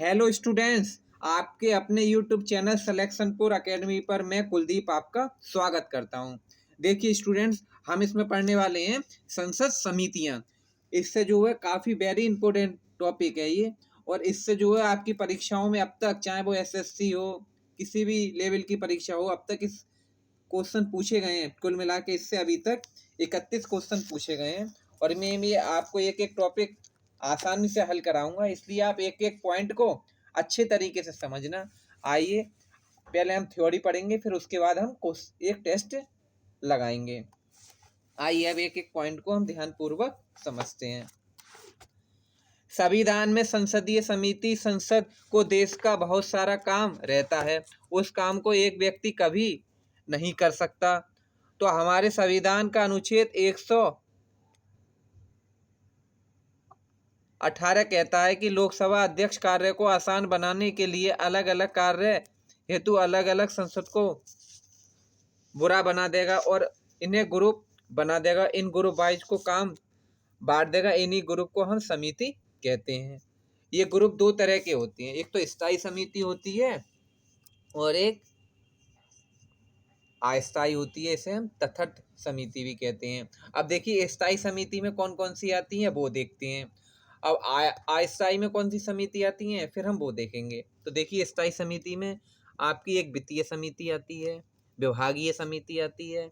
Hello students, आपके अपने YouTube channel सिलेक्शनपुर academy पर मैं कुलदीप आपका स्वागत करता हूं। देखिए स्टूडेंट्स, हम इसमें पढ़ने वाले हैं संसद समितियां। इससे जो है काफ़ी वेरी इंपॉर्टेंट टॉपिक है ये। और इससे जो है आपकी परीक्षाओं में अब तक, चाहे वो एसएससी हो, किसी भी लेवल की परीक्षा हो, अब तक इस क्वेश्चन पूछे गए हैं। कुल मिला के इससे अभी तक 31 क्वेश्चन पूछे गए हैं। और मैं ये आपको एक एक टॉपिक आसानी से हल कराऊंगा, इसलिए आप एक एक पॉइंट को अच्छे तरीके से समझना। आइए पहले हम थ्योरी पढ़ेंगे, फिर उसके बाद हम एक टेस्ट लगाएंगे। आइए अब एक एक पॉइंट को हम ध्यानपूर्वक समझते हैं। संविधान में संसदीय समिति, संसद को देश का बहुत सारा काम रहता है, उस काम को एक व्यक्ति कभी नहीं कर सकता। तो हमारे संविधान का अनुच्छेद 118 कहता है कि लोकसभा अध्यक्ष कार्य को आसान बनाने के लिए अलग अलग कार्य हेतु अलग अलग संसद को बुरा बना देगा और इन्हें ग्रुप बना देगा। इन ग्रुप वाइज को काम बांट देगा। इन्हीं ग्रुप को हम समिति कहते हैं। ये ग्रुप दो तरह के होती हैं, एक तो स्थायी समिति होती है और एक अस्थायी होती है। इसे हम तटस्थ समिति भी कहते हैं। अब देखिए स्थायी समिति में कौन कौन सी आती हैं वो देखते हैं। अब अस्थायी में कौन सी समिति आती हैं फिर हम वो देखेंगे। तो देखिए स्थायी समिति में आपकी एक वित्तीय समिति आती है, विभागीय समिति आती है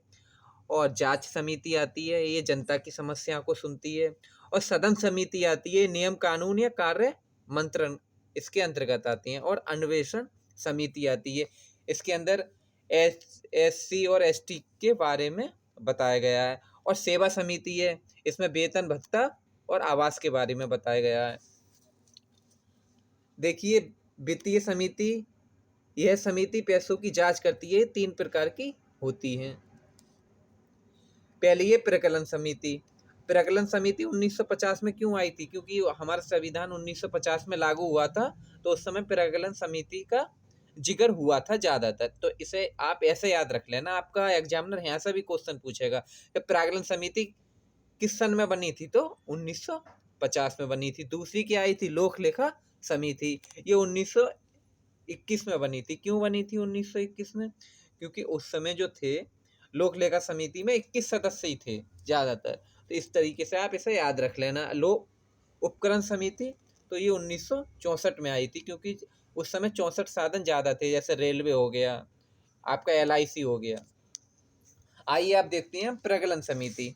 और जांच समिति आती है, ये जनता की समस्या को सुनती है। और सदन समिति आती है, नियम कानून या कार्य मंत्रण इसके अंतर्गत आती हैं। और अन्वेषण समिति आती है, इसके अंदर SC और ST के बारे में बताया गया है। और सेवा समिति है, इसमें वेतन भत्ता और आवास के बारे में बताया गया है। देखिए वित्तीय समिति, यह समिति पैसों की जांच करती है। 3 प्रकार की होती है। पहले ये प्रकलन समिति। प्रकलन समिति 1950 में क्यों आई थी? क्योंकि हमारा संविधान 1950 में लागू हुआ था, तो उस समय प्रकलन समिति का जिक्र हुआ था ज़्यादातर। तो इसे आप ऐसे याद रख लेना, आपका एग्जामिनर यहाँ से भी क्वेश्चन पूछेगा कि प्रकलन समिति किस सन में बनी थी, तो 1950 में बनी थी। दूसरी क्या आई थी? लोक लेखा समिति, ये 1921 में बनी थी। क्यों बनी थी 1921 में? क्योंकि उस समय जो थे लोक लेखा समिति में 21 सदस्य ही थे ज़्यादातर। तो इस तरीके से आप इसे याद रख लेना। लोक उपकरण समिति, तो ये 1964 में आई थी, क्योंकि उस समय 64 साधन ज़्यादा थे, जैसे रेलवे हो गया, आपका LIC हो गया। आइए आप देखते हैं प्रकलन समिति।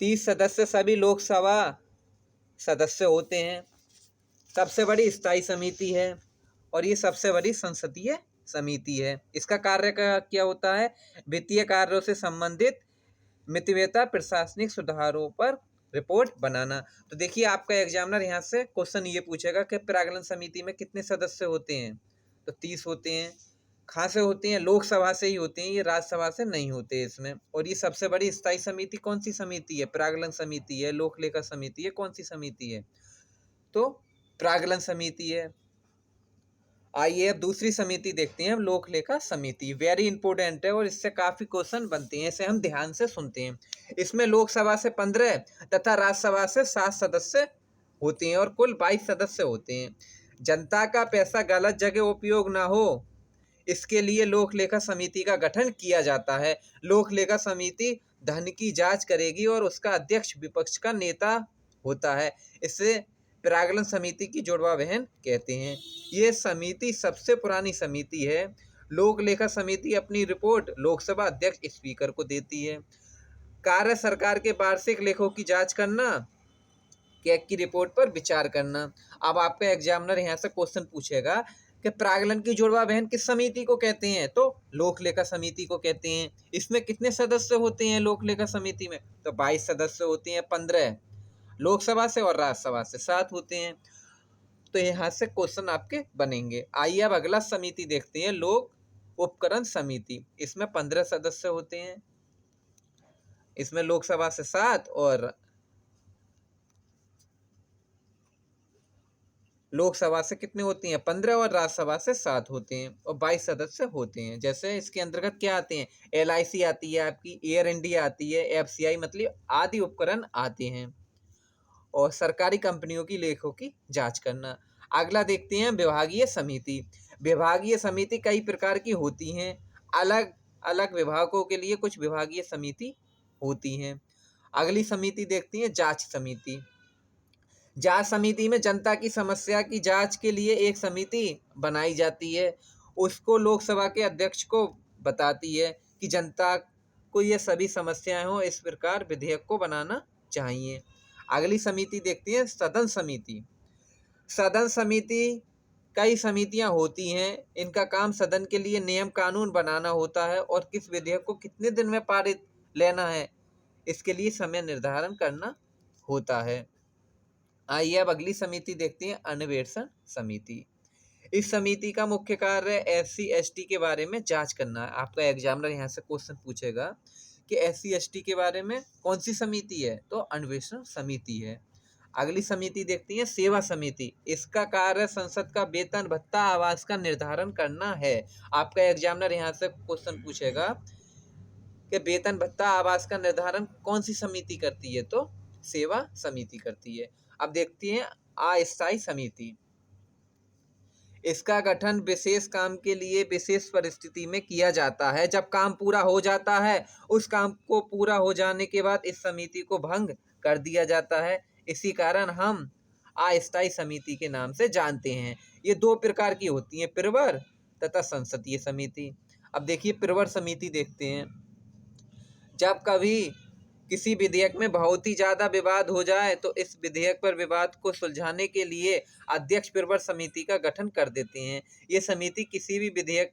तीस सदस्य सभी लोकसभा सदस्य होते हैं। सबसे बड़ी स्थायी समिति है और ये सबसे बड़ी संसदीय समिति है। इसका कार्य क्या होता है? वित्तीय कार्यों से संबंधित मितव्ययता, प्रशासनिक सुधारों पर रिपोर्ट बनाना। तो देखिए आपका एग्जामिनर यहाँ से क्वेश्चन ये पूछेगा कि प्राकलन समिति में कितने सदस्य होते हैं, तो 30 होते हैं। कहाँ से होते हैं? लोकसभा से ही होते हैं, ये राज्यसभा से नहीं होते इसमें। और ये सबसे बड़ी स्थायी समिति कौन सी समिति है? प्राकलन समिति है, लोक लेखा समिति है, कौन सी समिति है? तो प्राकलन समिति है। आइए अब दूसरी समिति देखते हैं हम, लोक लेखा समिति। वेरी इंपॉर्टेंट है और इससे काफी क्वेश्चन बनते हैं, इसे हम ध्यान से सुनते हैं। इसमें लोकसभा से 15 तथा राज्यसभा से 7 सदस्य होते हैं और कुल 22 सदस्य होते हैं। जनता का पैसा गलत जगह उपयोग ना हो, इसके लिए लोक लेखा समिति का गठन किया जाता है। लोक लेखा समिति धन की जांच करेगी और उसका अध्यक्ष विपक्ष का नेता होता है। इसे प्राकलन समिति की जुड़वा बहन कहते हैं। ये समिति सबसे पुरानी समिति है। लोक लेखा समिति अपनी रिपोर्ट लोकसभा अध्यक्ष स्पीकर को देती है। कार्य सरकार के वार्षिक लेखों की जांच करना, कैग की रिपोर्ट पर विचार करना। अब आपका एग्जामिनर यहाँ से क्वेश्चन पूछेगा कि प्राकलन की जुड़वा बहन किस समिति को कहते हैं, तो लोक लेखा समिति को कहते हैं। इसमें कितने सदस्य होते हैं लोक लेखा समिति में? तो 22 सदस्य होते हैं। 15 लोकसभा से और राज्यसभा से 7 होते हैं। तो यहाँ से क्वेश्चन आपके बनेंगे। आइए अब अगला समिति देखते हैं, लोक उपकरण समिति। इसमें 15 सदस्य होते हैं। इसमें लोकसभा से 7 और लोकसभा से कितने होती हैं? 15 और राज्यसभा से 7 होते हैं और 22 सदस्य होते हैं। जैसे इसके अंतर्गत क्या आते हैं? LIC आती है आपकी, एयर इंडिया आती है, FCI मतलब आदि उपकरण आते हैं और सरकारी कंपनियों की लेखों की जांच करना। अगला देखते हैं विभागीय समिति। विभागीय समिति कई प्रकार की होती हैं। अलग अलग विभागों के लिए कुछ विभागीय समिति होती हैं। अगली समिति देखती हैं जांच समिति। जांच समिति में जनता की समस्या की जांच के लिए एक समिति बनाई जाती है। उसको लोकसभा के अध्यक्ष को बताती है कि जनता को ये सभी समस्याएं हो, इस प्रकार विधेयक को बनाना चाहिए। अगली समिति देखती है सदन समिति। सदन समिति कई समितियां होती हैं। इनका काम सदन के लिए नियम कानून बनाना होता है और किस विधेयक को कितने दिन में पारित लेना है इसके लिए समय निर्धारण करना होता है। आइए अब अगली समिति देखते हैं अन्वेषण समिति। इस समिति का मुख्य कार्य SC ST के बारे में जांच करना है। आपका एग्जामिनर यहाँ से क्वेश्चन पूछेगा कि SC ST के बारे में कौन सी समिति है, तो अन्वेषण समिति है। अगली समिति देखती है सेवा समिति। इसका कार्य संसद का वेतन भत्ता आवास का निर्धारण करना है। आपका एग्जामिनर यहाँ से क्वेश्चन पूछेगा कि वेतन भत्ता आवास का निर्धारण कौन सी समिति करती है, तो सेवा समिति करती है। अब देखती हैं अस्थायी समिति। इसका गठन विशेष काम के लिए विशेष परिस्थिति में किया जाता है। जब काम पूरा हो जाता है, उस काम को पूरा हो जाने के बाद इस समिति को भंग कर दिया जाता है। इसी कारण हम अस्थायी समिति के नाम से जानते हैं। ये दो प्रकार की होती हैं, प्रवर तथा संसदीय समिति। अब देखिए प्रवर समिति देखते हैं। जब कभी किसी विधेयक में बहुत ही ज्यादा विवाद हो जाए तो इस विधेयक पर विवाद को सुलझाने के लिए अध्यक्ष प्रवर समिति का गठन कर देते हैं। ये समिति किसी भी विधेयक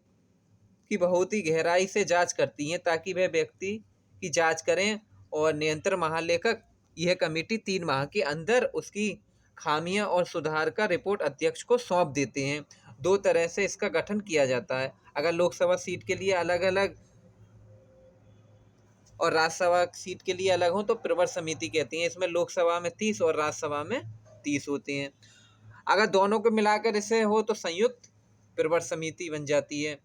की बहुत ही गहराई से जांच करती है ताकि वह व्यक्ति की जांच करें और नियंत्रण महालेखक यह कमेटी 3 माह के अंदर उसकी खामियां और सुधार का रिपोर्ट अध्यक्ष को सौंप देते हैं। 2 तरह से इसका गठन किया जाता है। अगर लोकसभा सीट के लिए अलग अलग और राज्यसभा सीट के लिए अलग हो तो प्रवर समिति कहती हैं। इसमें लोकसभा में 30 और राज्यसभा में 30 होते हैं। अगर दोनों को मिलाकर इसे हो तो संयुक्त प्रवर समिति बन जाती है।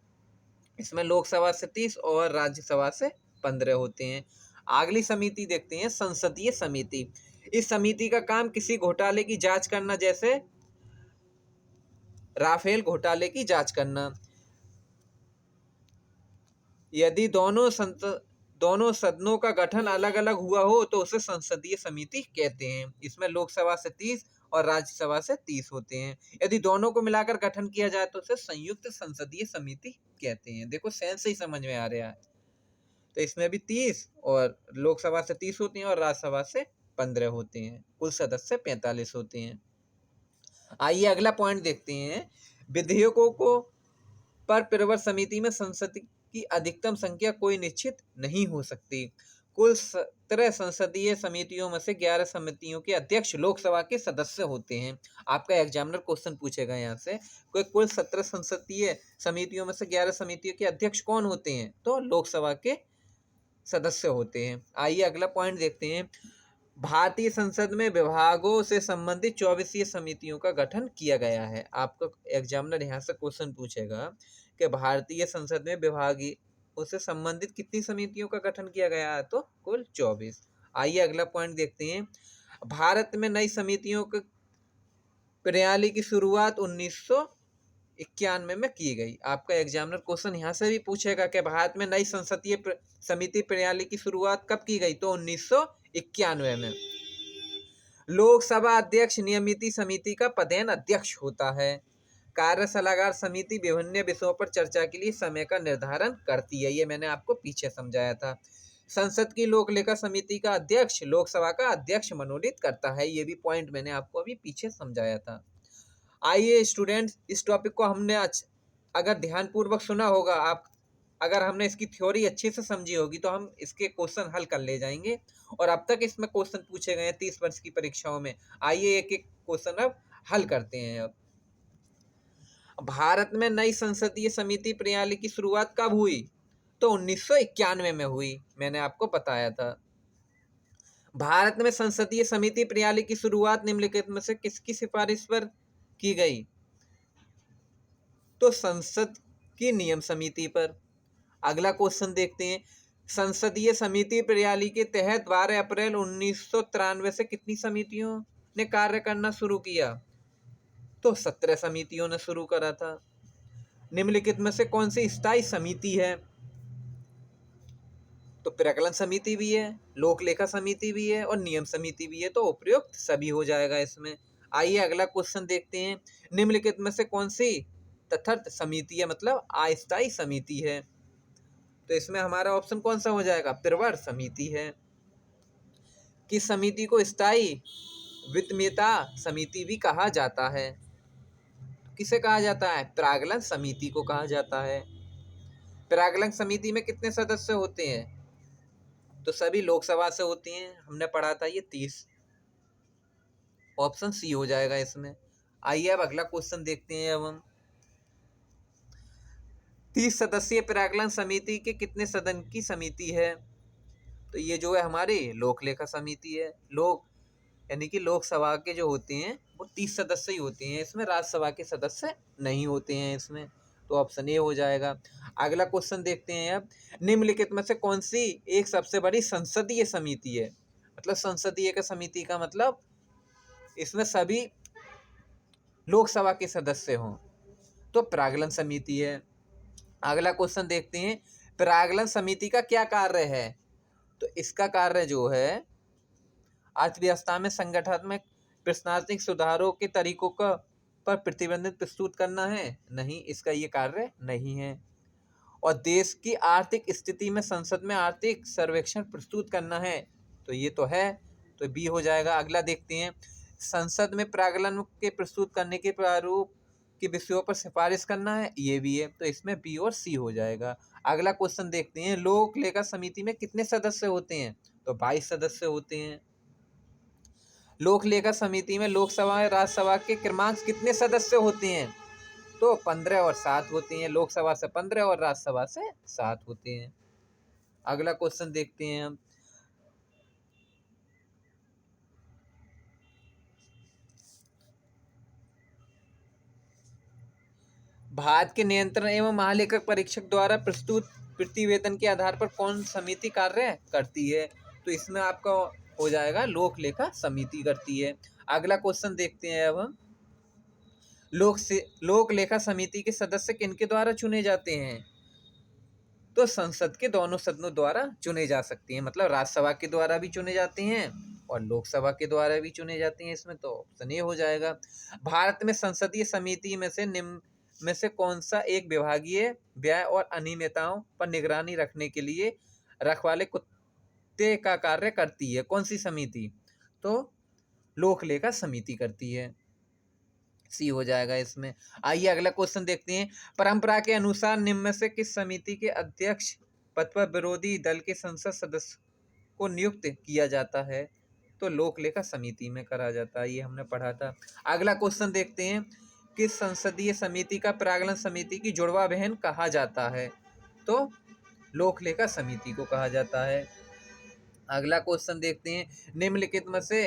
इसमें लोकसभा से 30 और राज्यसभा से 15 होते हैं। अगली समिति देखते हैं संसदीय समिति। इस समिति का काम किसी घोटाले की जांच करना, जैसे राफेल घोटाले की जांच करना। यदि दोनों सदनों का गठन अलग अलग हुआ हो तो उसे संसदीय समिति कहते हैं। इसमें लोकसभा से 30 और राज्यसभा से 30 होते हैं। यदि दोनों को मिलाकर गठन किया जाए तो उसे संयुक्त संसदीय समिति कहते हैं। देखो सेंस से ही समझ में आ रहा है। तो इसमें भी 30 और लोकसभा से 30 होते हैं और राज्यसभा से 15 होते हैं। कुल सदस्य 45 होते हैं। आइए अगला पॉइंट देखते हैं। विधेयकों को पर प्रवर समिति में संसद की अधिकतम संख्या कोई निश्चित नहीं हो सकती। कुल 17 संसदीय समितियों में से 11 समितियों के अध्यक्ष लोकसभा के सदस्य होते हैं। आपका एग्जामिनर क्वेश्चन पूछेगा यहाँ से कोई कुल 17 संसदीय समितियों में से 11 समितियों के अध्यक्ष कौन होते हैं, तो लोकसभा के सदस्य होते हैं। आइए अगला पॉइंट देखते हैं। भारतीय संसद में विभागों से संबंधित 24 समितियों का गठन किया गया है। आपका एग्जामिनर यहाँ से क्वेश्चन पूछेगा कि भारतीय संसद में विभागों से संबंधित कितनी समितियों का गठन किया गया है, तो कुल 24। आइए अगला पॉइंट देखते हैं। भारत में नई समितियों की प्रणाली की शुरुआत 1991 में की गई। आपका एग्जामिनर क्वेश्चन यहाँ से भी पूछेगा कि भारत में नई संसदीय समिति प्रणाली की शुरुआत कब की गई, तो 1991 में। लोकसभा अध्यक्ष नियमित समिति का पदेन अध्यक्ष होता है। कार्य सलाहकार समिति विभिन्न विषयों पर चर्चा के लिए समय का निर्धारण करती है। ये मैंने आपको पीछे समझाया था। संसद की लोक लेखा समिति का अध्यक्ष लोकसभा का अध्यक्ष मनोनीत करता है। ये भी पॉइंट मैंने आपको अभी पीछे समझाया था। आइए स्टूडेंट्स, इस टॉपिक को हमने अगर ध्यानपूर्वक सुना होगा, अगर हमने इसकी थ्योरी अच्छे से समझी होगी तो हम इसके क्वेश्चन हल कर ले जाएंगे। और अब तक इसमें क्वेश्चन पूछे गए हैं 30 वर्ष की परीक्षाओं में। आइए एक एक क्वेश्चन अब हल करते हैं। अब भारत में नई संसदीय समिति प्रणाली की शुरुआत कब हुई, तो 1991 में हुई। मैंने आपको बताया था। भारत में संसदीय समिति प्रणाली की शुरुआत निम्नलिखित में से किसकी सिफारिश पर की गई तो संसद की नियम समिति पर। अगला क्वेश्चन देखते हैं, संसदीय समिति प्रणाली के तहत 12 अप्रैल 1993 से कितनी समितियों ने कार्य करना शुरू किया? तो 17 समितियों ने शुरू करा था। निम्नलिखित में से कौन सी स्थायी समिति है? तो प्राक्कलन समिति भी है, लोक लेखा समिति भी है और नियम समिति भी है, तो उपयुक्त सभी हो जाएगा इसमें। आइए अगला क्वेश्चन देखते हैं, निम्नलिखित में से कौन सी तटस्थ समिति है, मतलब अस्थायी समिति है? तो इसमें हमारा ऑप्शन कौन सा हो जाएगा? प्रवर समिति है। किस समिति को स्थायी वित्तमेता समिति भी कहा जाता है? किसे कहा जाता है? प्राक्कलन समिति को कहा जाता है। प्राक्कलन समिति में कितने सदस्य होते हैं? तो सभी लोकसभा से होती हैं, हमने पढ़ा था ये 30। ऑप्शन सी हो जाएगा इसमें। आइए अब अगला क्वेश्चन देखते हैं। अब हम 30 सदस्यीय प्राक्कलन समिति के कितने सदन की समिति है? तो ये जो है हमारी लोक लेखा समिति है। लोक यानी कि लोकसभा के जो होते हैं वो 30 सदस्य ही होते हैं, इसमें राज्यसभा के सदस्य नहीं होते हैं इसमें, तो ऑप्शन ए हो जाएगा। अगला क्वेश्चन देखते हैं अब, निम्नलिखित में से कौन सी एक सबसे बड़ी संसदीय समिति है? मतलब संसदीय का समिति का मतलब इसमें सभी लोकसभा के सदस्य हों, तो प्राक्कलन समिति है। अगला क्वेश्चन देखते हैं, प्राक्कलन समिति का क्या कार्य है? तो इसका कार्य जो है अर्थव्यवस्था में संगठनात्मक प्रशासनिक सुधारों के तरीकों का पर प्रतिबंधित प्रस्तुत करना है? नहीं, इसका ये कार्य नहीं है। और देश की आर्थिक स्थिति में संसद में आर्थिक सर्वेक्षण प्रस्तुत करना है? तो ये तो है, तो बी हो जाएगा। अगला देखते हैं, संसद में प्राक्कलन के प्रस्तुत करने के प्रारूप के विषयों पर सिफारिश करना है? ये भी है, तो इसमें बी और सी हो जाएगा। अगला क्वेश्चन देखते हैं, लोक लेखा समिति में कितने सदस्य होते हैं? तो 22 सदस्य होते हैं। लोक लेखा समिति में लोकसभा और राज्यसभा के क्रमांक कितने सदस्य होते हैं? तो 15 और 7 होते हैं। लोकसभा से 15 और राज्यसभा से 7 होते हैं। अगला क्वेश्चन देखते हैं हम, भारत के नियंत्रण एवं महालेखक परीक्षक द्वारा प्रस्तुत प्रतिवेदन के आधार पर कौन समिति कार्य करती है? तो इसमें आपका हो जाएगा लोक लेखा समिति करती है। अगला क्वेश्चन देखते हैं अब हम, लोक लेखा समिति के सदस्य किनके द्वारा चुने जाते हैं? तो संसद के दोनों सदनों द्वारा चुने जा सकते हैं, मतलब राज्यसभा के द्वारा भी चुने जाते हैं और लोकसभा के द्वारा भी चुने जाते हैं। इसमें तो ऑप्शन ए हो जाएगा। भारत में संसदीय समिति में से निम्न में से कौन सा एक विभागीय व्यय और अनियमितताओं पर निगरानी रखने के लिए रखवाले कुत्ते का कार्य करती है? कौन सी समिति? तो लोक लेखा समिति करती है, सी हो जाएगा इसमें। आइए अगला क्वेश्चन देखते हैं, परंपरा के अनुसार निम्न में से किस समिति के अध्यक्ष पद पर विरोधी दल के संसद सदस्य को नियुक्त किया जाता है? तो लोक लेखा समिति में करा जाता है, ये हमने पढ़ा था। अगला क्वेश्चन देखते हैं, किस संसदीय समिति का प्राक्कलन समिति की जुड़वा बहन कहा जाता है? तो लोक लेखा समिति को कहा जाता है। अगला क्वेश्चन देखते हैं, निम्नलिखित में से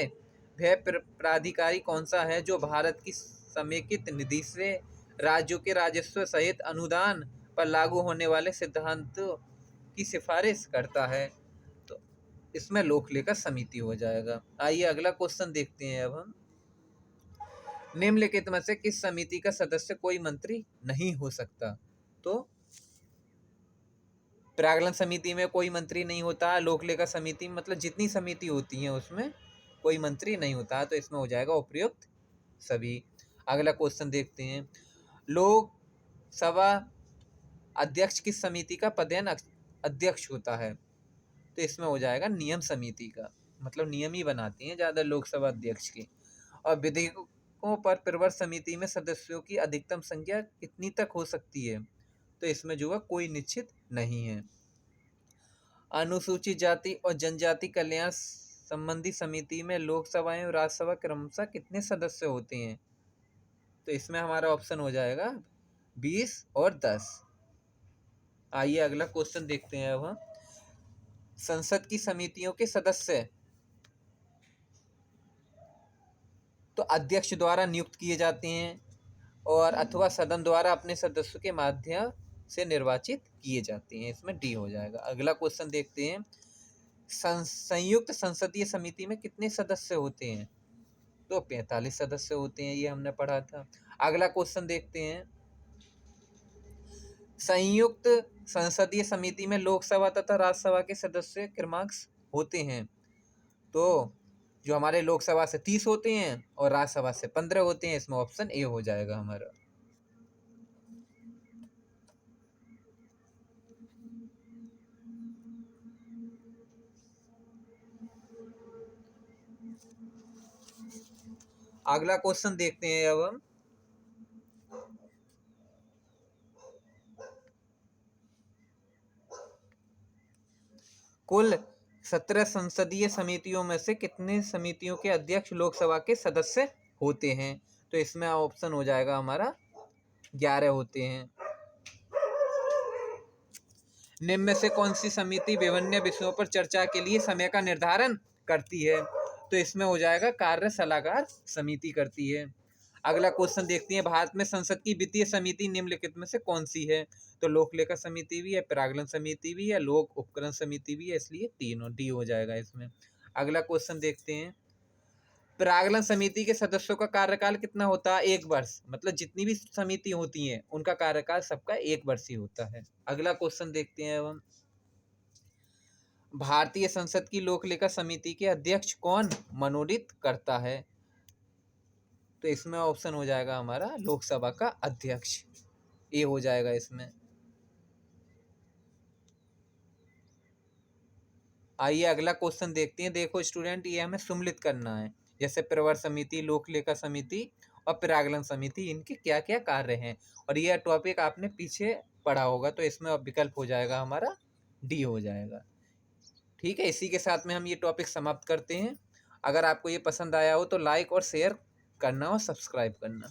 वह प्राधिकारी कौन सा है जो भारत की समेकित निधि से राज्यों के राजस्व सहित अनुदान पर लागू होने वाले सिद्धांतों की सिफारिश करता है? तो इसमें लोक लेखा समिति हो जाएगा। आइए अगला क्वेश्चन देखते हैं अब हम, निम्नलिखित में से किस समिति का सदस्य कोई मंत्री नहीं हो सकता? तो प्राक्कलन समिति में कोई मंत्री नहीं होता, लोक लेखा समिति मतलब जितनी समिति होती है उसमें कोई मंत्री नहीं होता, तो इसमें हो जाएगा उपयुक्त सभी। अगला क्वेश्चन देखते हैं, लोकसभा अध्यक्ष किस समिति का पदेन अध्यक्ष होता है? तो इसमें हो जाएगा नियम समिति का, मतलब नियम ही बनाती हैं ज़्यादा लोकसभा अध्यक्ष की। और विधेयकों पर प्रवर समिति में सदस्यों की अधिकतम संख्या कितनी तक हो सकती है? तो इसमें जो है कोई निश्चित नहीं है। अनुसूचित जाति और जनजाति कल्याण संबंधी समिति में लोकसभा एवं राज्यसभा क्रमशः कितने सदस्य होते हैं? तो इसमें हमारा ऑप्शन हो जाएगा 20 और 10। आइए अगला क्वेश्चन देखते हैं अब हम, संसद की समितियों के सदस्य तो अध्यक्ष द्वारा नियुक्त किए जाते हैं और अथवा सदन द्वारा अपने सदस्यों के माध्यम से निर्वाचित किए जाते हैं। इसमें डी हो जाएगा। अगला क्वेश्चन देखते हैं, संयुक्त संसदीय समिति में कितने सदस्य होते हैं? तो 45 सदस्य होते हैं, ये हमने पढ़ा था। अगला क्वेश्चन देखते हैं, संयुक्त संसदीय समिति में लोकसभा तथा राज्यसभा के सदस्य क्रमांक होते हैं। तो जो हमारे लोकसभा से 30 होते हैं और राज्यसभा से 15 होते हैं। इसमें ऑप्शन ए हो जाएगा हमारा। अगला क्वेश्चन देखते हैं अब हम, कुल 17 संसदीय समितियों में से कितने समितियों के अध्यक्ष लोकसभा के सदस्य होते हैं? तो इसमें ऑप्शन हो जाएगा हमारा 11 होते हैं। निम्न में से कौन सी समिति विभिन्न विषयों पर चर्चा के लिए समय का निर्धारण करती है? तो इसमें हो जाएगा कार्य सलाहकार समिति करती है। अगला क्वेश्चन देखते हैं, भारत में संसद की वित्तीय समिति निम्नलिखित में से कौन सी है? तो लोक लेखा समिति भी है, प्रागलन समिति भी है, लोक उपकरण समिति भी है, इसलिए तीनों डी हो जाएगा इसमें। अगला क्वेश्चन देखते हैं, प्रागलन समिति के सदस्यों का कार्यकाल कितना होता है? 1 वर्ष। मतलब जितनी भी समिति होती हैं उनका कार्यकाल सबका 1 वर्ष ही होता है। अगला क्वेश्चन देखते हैं, एवं भारतीय संसद की लोक लेखा समिति के अध्यक्ष कौन मनोनीत करता है? तो इसमें ऑप्शन हो जाएगा हमारा लोकसभा का अध्यक्ष, ये हो जाएगा इसमें। आइए अगला क्वेश्चन देखते हैं। देखो स्टूडेंट, ये हमें सम्मिलित करना है, जैसे प्रवर समिति, लोक लेखा समिति और प्रागलन समिति, इनके क्या क्या कार्य हैं। और यह टॉपिक आपने पीछे पढ़ा होगा, तो इसमें विकल्प हो जाएगा हमारा डी हो जाएगा। ठीक है, इसी के साथ में हम ये टॉपिक समाप्त करते हैं। अगर आपको ये पसंद आया हो तो लाइक और शेयर करना और सब्सक्राइब करना।